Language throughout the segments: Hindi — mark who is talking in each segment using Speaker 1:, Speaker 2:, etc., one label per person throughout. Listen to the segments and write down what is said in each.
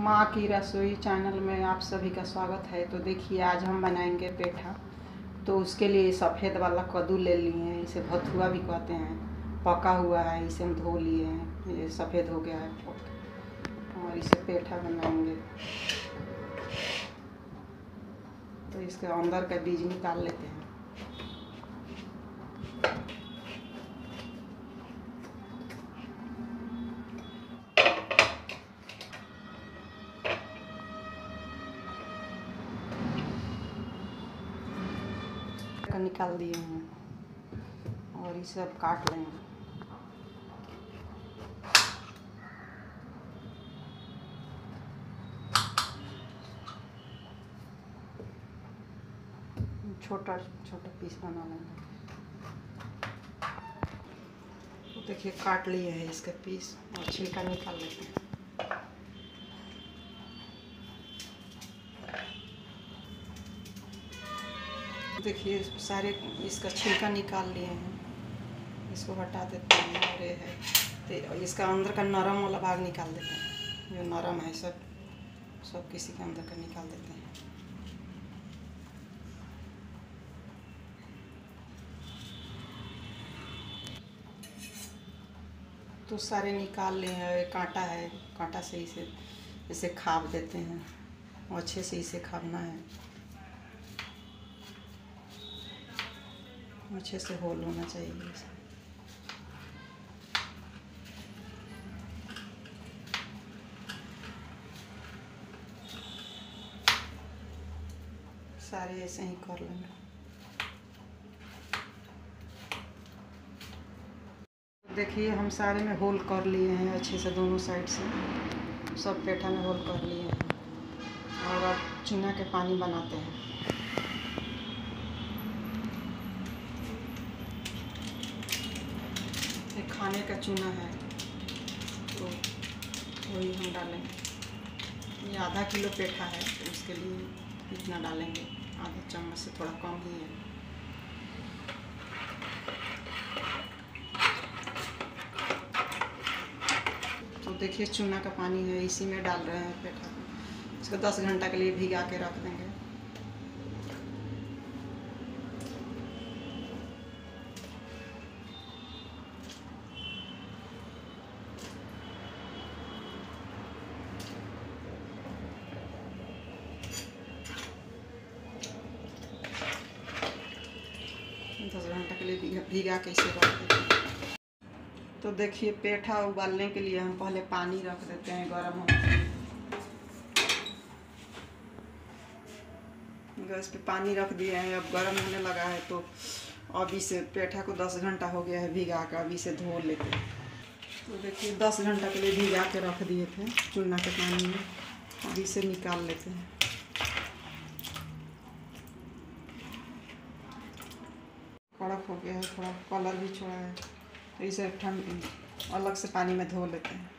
Speaker 1: माँ की रसोई चैनल में आप सभी का स्वागत है। तो देखिए आज हम बनाएंगे पेठा। तो उसके लिए सफ़ेद वाला कद्दू ले लिए हैं, इसे भथुआ भी कहते हैं। पका हुआ है, इसे हम धो लिए हैं, ये सफ़ेद हो गया है और इसे पेठा बनाएंगे। तो इसके अंदर का बीज निकाल लेते हैं। निकाल दिए हैं और इसे अब काट लेंगे। छोटा छोटा पीस बना लेंगे। तो देखिए काट लिए हैं इसके पीस और छिलका निकाल लेते हैं। देखिए सारे इसका छिलका निकाल लिए हैं, इसको हटा देते हैं। और ये है तो इसका अंदर का नरम वाला भाग निकाल देते हैं। जो नरम है सब किसी के अंदर का निकाल देते हैं। तो सारे निकाल लिए हैं। कांटा है, कांटा से इसे खाब देते हैं और अच्छे से इसे खाबना है। अच्छे से होल होना चाहिए। सारे ऐसे ही कर लेंगे। देखिए हम सारे में होल कर लिए हैं अच्छे से, दोनों साइड से सब पेठा में होल कर लिए हैं। और अब चूना के पानी बनाते हैं। ये खाने का चूना है तो वही हम डालेंगे। ये आधा किलो पेठा है तो उसके लिए इतना डालेंगे। आधा चम्मच से थोड़ा कम ही है। तो देखिए चूना का पानी है, इसी में डाल रहे हैं पेठा को। इसको 10 घंटा के लिए भिगा के रख देंगे। के लिए भिगा के इसे रख देते हैं। तो देखिए पेठा उबालने के लिए हम पहले पानी रख देते हैं गर्म होने के लिए। गैस पे पानी रख दिए हैं, अब गर्म होने लगा है। तो अब इसे पेठा को 10 घंटा हो गया है भिगा कर, अब इसे धो लेते हैं। तो देखिए 10 घंटा के लिए भिगा के रख दिए थे चूना के पानी में। अब इसे निकाल लेते हैं। कड़क हो गया है, थोड़ा कलर भी छोड़ा है। तो इसे अलग से पानी में धो लेते हैं।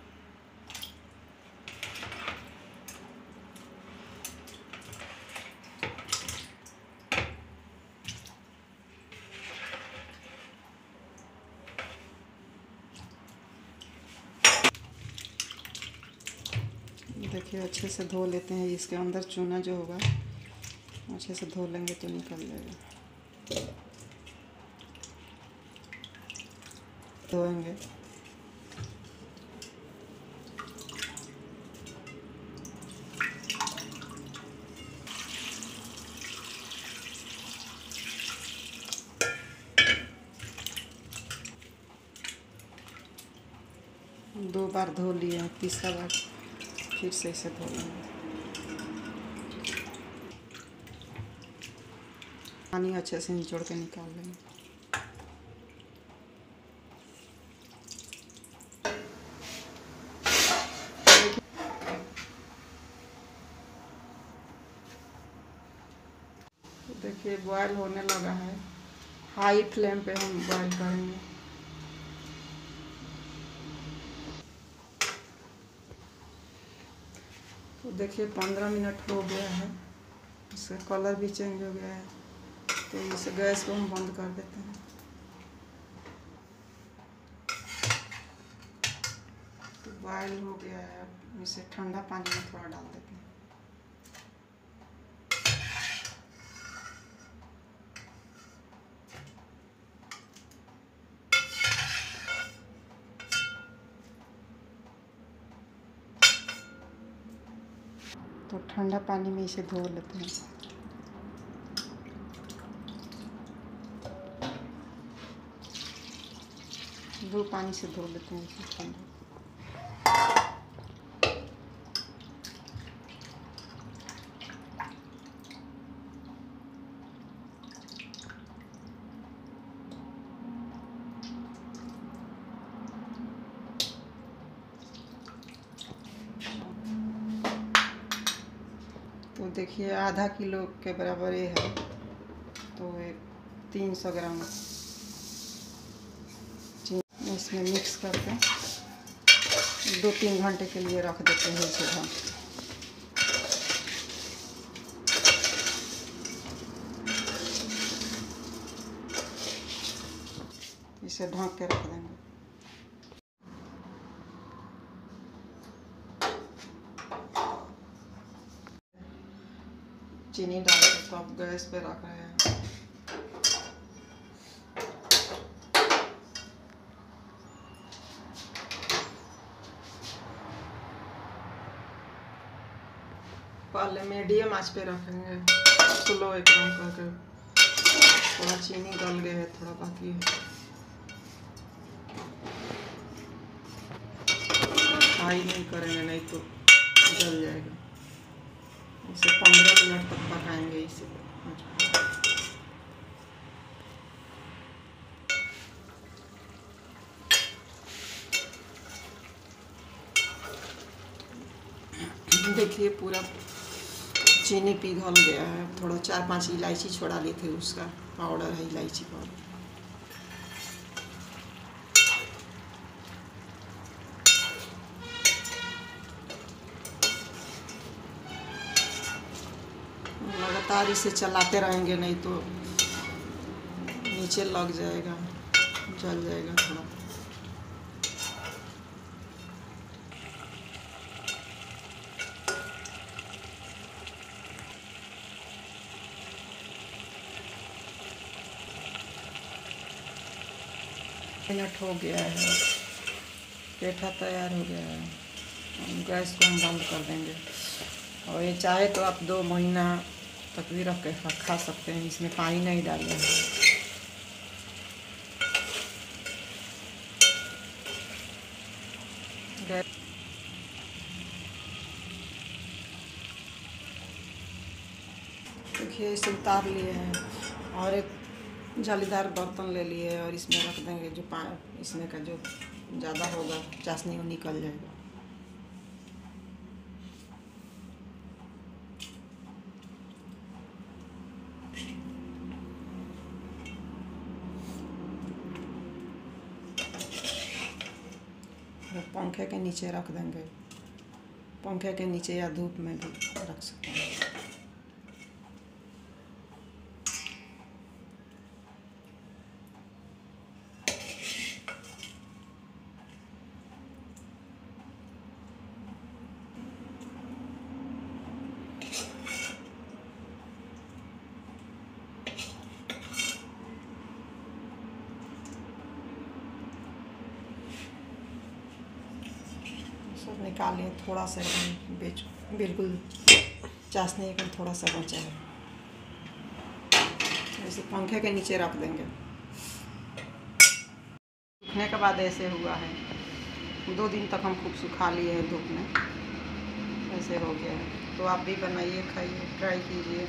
Speaker 1: देखिए अच्छे से धो लेते हैं। इसके अंदर चूना जो होगा अच्छे से धो लेंगे तो निकल जाएगा। धोएंगे। दो बार धो लिए हैं, तीसरा बार फिर से इसे धो लेंगे। पानी अच्छे से निचोड़ के निकाल लेंगे। देखिए बॉयल होने लगा है। हाई फ्लेम पे हम बॉयल करेंगे। तो देखिए 15 मिनट हो गया है, इसका कलर भी चेंज हो गया है। तो इसे गैस को हम बंद कर देते हैं। तो बॉयल हो गया है, अब इसे ठंडा पानी में थोड़ा डाल देते हैं। तो ठंडा पानी में इसे धो लेते हैं। दो पानी से धो लेते हैं इसे ठंडा। तो देखिए आधा किलो के बराबर ये है, तो 300 ग्राम चीनी इसमें मिक्स करके 2-3 घंटे के लिए रख देते हैं इसे ढक। इसे ढक के रख देंगे। चीनी डाल के तो आप गैस पे रख रहे हैं। पहले मीडियम आंच पे रखेंगे, स्लो एकदम करके। थोड़ा चीनी गल गया है, थोड़ा बाकी है। हाई नहीं करेंगे, नहीं तो जल जाएगा। इसे 15 मिनट तक पकाएंगे इसे। देखिए पूरा चीनी पिघल गया है। थोड़ा 4-5 इलायची छोड़ा लिए थे, उसका पाउडर है, इलायची पाउडर। लगातार इसे चलाते रहेंगे, नहीं तो नीचे लग जाएगा, जल जाएगा थोड़ा। मिनट हो गया है, पेठा तैयार हो गया है। हम गैस को हम बंद कर देंगे। और ये चाहे तो आप 2 महीना तक भी रख के खा सकते हैं। इसमें पानी नहीं डालना है। देखिए इसे उतार लिए हैं और एक जालीदार बर्तन ले लिए और इसमें रख देंगे। जो इसमें का जो ज़्यादा होगा चाशनी वो निकल जाएगा। पंखे के नीचे रख देंगे, पंखे के नीचे या धूप में भी रख सकते हैं। सब निकालें, थोड़ा सा बिल्कुल चाशनी एकदम थोड़ा सा बचा है। ऐसे पंखे के नीचे रख देंगे। सूखने के बाद ऐसे हुआ है। 2 दिन तक हम खूब सुखा लिए हैं धूप में, ऐसे हो गया है। तो आप भी बनाइए, खाइए, ट्राई कीजिए।